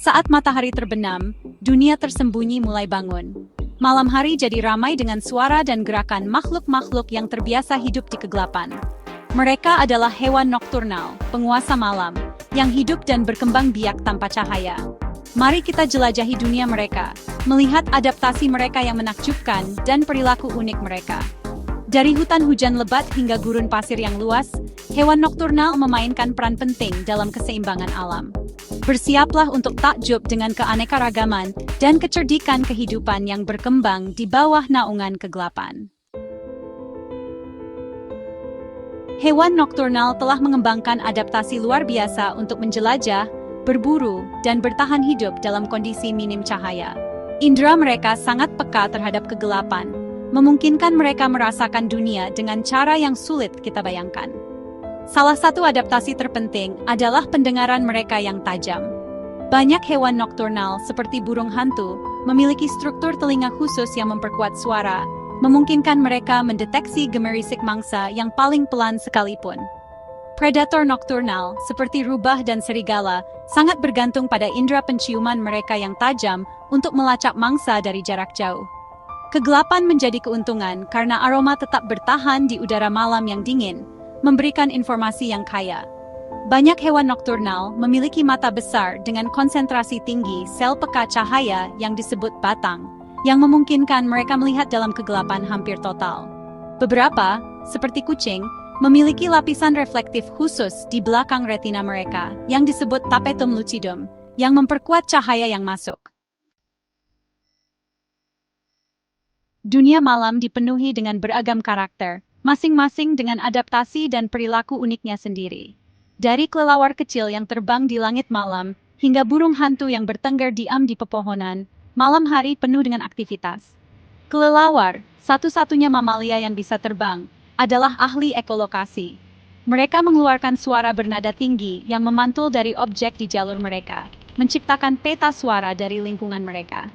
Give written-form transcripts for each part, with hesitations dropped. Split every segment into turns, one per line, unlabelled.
Saat matahari terbenam, dunia tersembunyi mulai bangun. Malam hari jadi ramai dengan suara dan gerakan makhluk-makhluk yang terbiasa hidup di kegelapan. Mereka adalah hewan nokturnal, penguasa malam, yang hidup dan berkembang biak tanpa cahaya. Mari kita jelajahi dunia mereka, melihat adaptasi mereka yang menakjubkan dan perilaku unik mereka. Dari hutan hujan lebat hingga gurun pasir yang luas, hewan nokturnal memainkan peran penting dalam keseimbangan alam. Bersiaplah untuk takjub dengan keanekaragaman dan kecerdikan kehidupan yang berkembang di bawah naungan kegelapan. Hewan nokturnal telah mengembangkan adaptasi luar biasa untuk menjelajah, berburu, dan bertahan hidup dalam kondisi minim cahaya. Indera mereka sangat peka terhadap kegelapan, memungkinkan mereka merasakan dunia dengan cara yang sulit kita bayangkan. Salah satu adaptasi terpenting adalah pendengaran mereka yang tajam. Banyak hewan nokturnal seperti burung hantu memiliki struktur telinga khusus yang memperkuat suara, memungkinkan mereka mendeteksi gemerisik mangsa yang paling pelan sekalipun. Predator nokturnal seperti rubah dan serigala sangat bergantung pada indera penciuman mereka yang tajam untuk melacak mangsa dari jarak jauh. Kegelapan menjadi keuntungan karena aroma tetap bertahan di udara malam yang dingin, memberikan informasi yang kaya. Banyak hewan nokturnal memiliki mata besar dengan konsentrasi tinggi sel peka cahaya yang disebut batang, yang memungkinkan mereka melihat dalam kegelapan hampir total. Beberapa, seperti kucing, memiliki lapisan reflektif khusus di belakang retina mereka, yang disebut tapetum lucidum, yang memperkuat cahaya yang masuk. Dunia malam dipenuhi dengan beragam karakter, masing-masing dengan adaptasi dan perilaku uniknya sendiri. Dari kelelawar kecil yang terbang di langit malam, hingga burung hantu yang bertengger diam di pepohonan, malam hari penuh dengan aktivitas. Kelelawar, satu-satunya mamalia yang bisa terbang, adalah ahli ekolokasi. Mereka mengeluarkan suara bernada tinggi yang memantul dari objek di jalur mereka, menciptakan peta suara dari lingkungan mereka.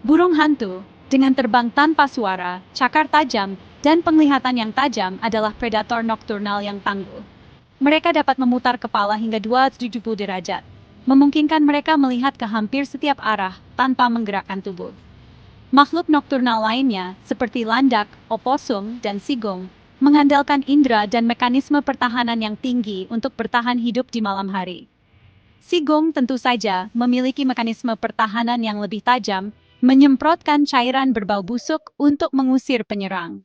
Burung hantu, dengan terbang tanpa suara, cakar tajam, dan penglihatan yang tajam adalah predator nokturnal yang tangguh. Mereka dapat memutar kepala hingga 270 derajat, memungkinkan mereka melihat ke hampir setiap arah tanpa menggerakkan tubuh. Makhluk nokturnal lainnya, seperti landak, oposum, dan sigong, mengandalkan indera dan mekanisme pertahanan yang tinggi untuk bertahan hidup di malam hari. Sigong tentu saja memiliki mekanisme pertahanan yang lebih tajam, menyemprotkan cairan berbau busuk untuk mengusir penyerang.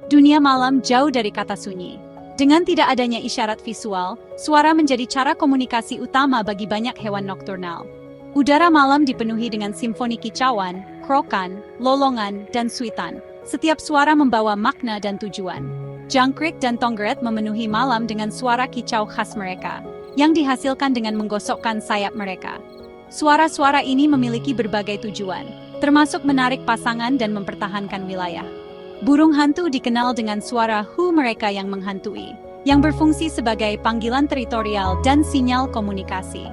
Dunia malam jauh dari kata sunyi. Dengan tidak adanya isyarat visual, suara menjadi cara komunikasi utama bagi banyak hewan nokturnal. Udara malam dipenuhi dengan simfoni kicauan, krokan, lolongan, dan suitan. Setiap suara membawa makna dan tujuan. Jangkrik dan tonggeret memenuhi malam dengan suara kicau khas mereka, yang dihasilkan dengan menggosokkan sayap mereka. Suara-suara ini memiliki berbagai tujuan, termasuk menarik pasangan dan mempertahankan wilayah. Burung hantu dikenal dengan suara hu mereka yang menghantui, yang berfungsi sebagai panggilan teritorial dan sinyal komunikasi.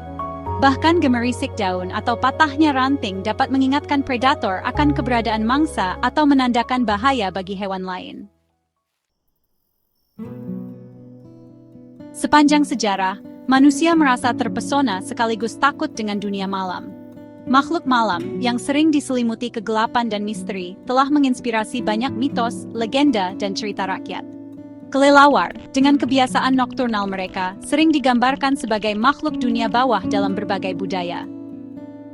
Bahkan gemerisik daun atau patahnya ranting dapat mengingatkan predator akan keberadaan mangsa atau menandakan bahaya bagi hewan lain. Sepanjang sejarah, manusia merasa terpesona sekaligus takut dengan dunia malam. Makhluk malam, yang sering diselimuti kegelapan dan misteri, telah menginspirasi banyak mitos, legenda, dan cerita rakyat. Kelelawar, dengan kebiasaan nokturnal mereka, sering digambarkan sebagai makhluk dunia bawah dalam berbagai budaya.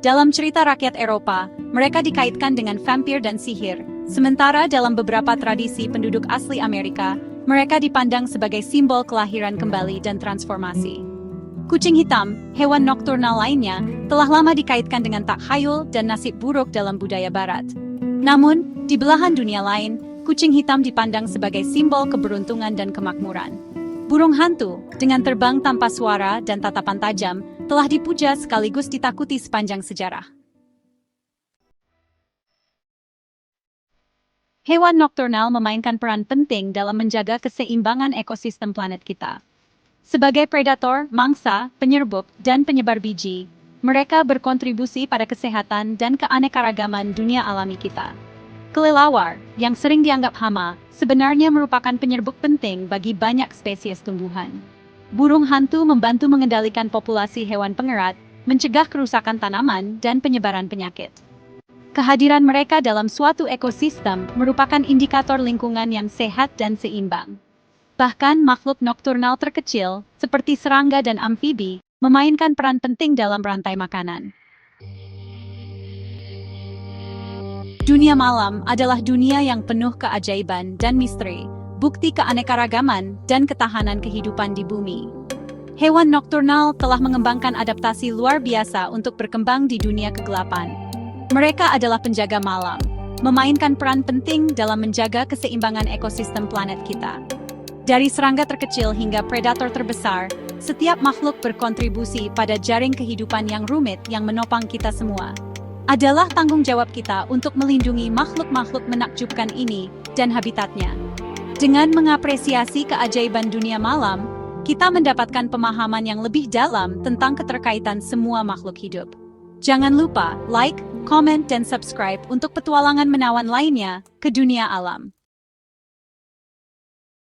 Dalam cerita rakyat Eropa, mereka dikaitkan dengan vampir dan sihir, sementara dalam beberapa tradisi penduduk asli Amerika, mereka dipandang sebagai simbol kelahiran kembali dan transformasi. Kucing hitam, hewan nokturnal lainnya, telah lama dikaitkan dengan takhayul dan nasib buruk dalam budaya barat. Namun, di belahan dunia lain, kucing hitam dipandang sebagai simbol keberuntungan dan kemakmuran. Burung hantu, dengan terbang tanpa suara dan tatapan tajam, telah dipuja sekaligus ditakuti sepanjang sejarah. Hewan nokturnal memainkan peran penting dalam menjaga keseimbangan ekosistem planet kita. Sebagai predator, mangsa, penyerbuk, dan penyebar biji, mereka berkontribusi pada kesehatan dan keanekaragaman dunia alami kita. Kelelawar, yang sering dianggap hama, sebenarnya merupakan penyerbuk penting bagi banyak spesies tumbuhan. Burung hantu membantu mengendalikan populasi hewan pengerat, mencegah kerusakan tanaman, dan penyebaran penyakit. Kehadiran mereka dalam suatu ekosistem merupakan indikator lingkungan yang sehat dan seimbang. Bahkan makhluk nokturnal terkecil, seperti serangga dan amfibi, memainkan peran penting dalam rantai makanan. Dunia malam adalah dunia yang penuh keajaiban dan misteri, bukti keanekaragaman dan ketahanan kehidupan di bumi. Hewan nokturnal telah mengembangkan adaptasi luar biasa untuk berkembang di dunia kegelapan. Mereka adalah penjaga malam, memainkan peran penting dalam menjaga keseimbangan ekosistem planet kita. Dari serangga terkecil hingga predator terbesar, setiap makhluk berkontribusi pada jaring kehidupan yang rumit yang menopang kita semua. Adalah tanggung jawab kita untuk melindungi makhluk-makhluk menakjubkan ini dan habitatnya. Dengan mengapresiasi keajaiban dunia malam, kita mendapatkan pemahaman yang lebih dalam tentang keterkaitan semua makhluk hidup. Jangan lupa like, komen, dan subscribe untuk petualangan menawan lainnya ke dunia alam.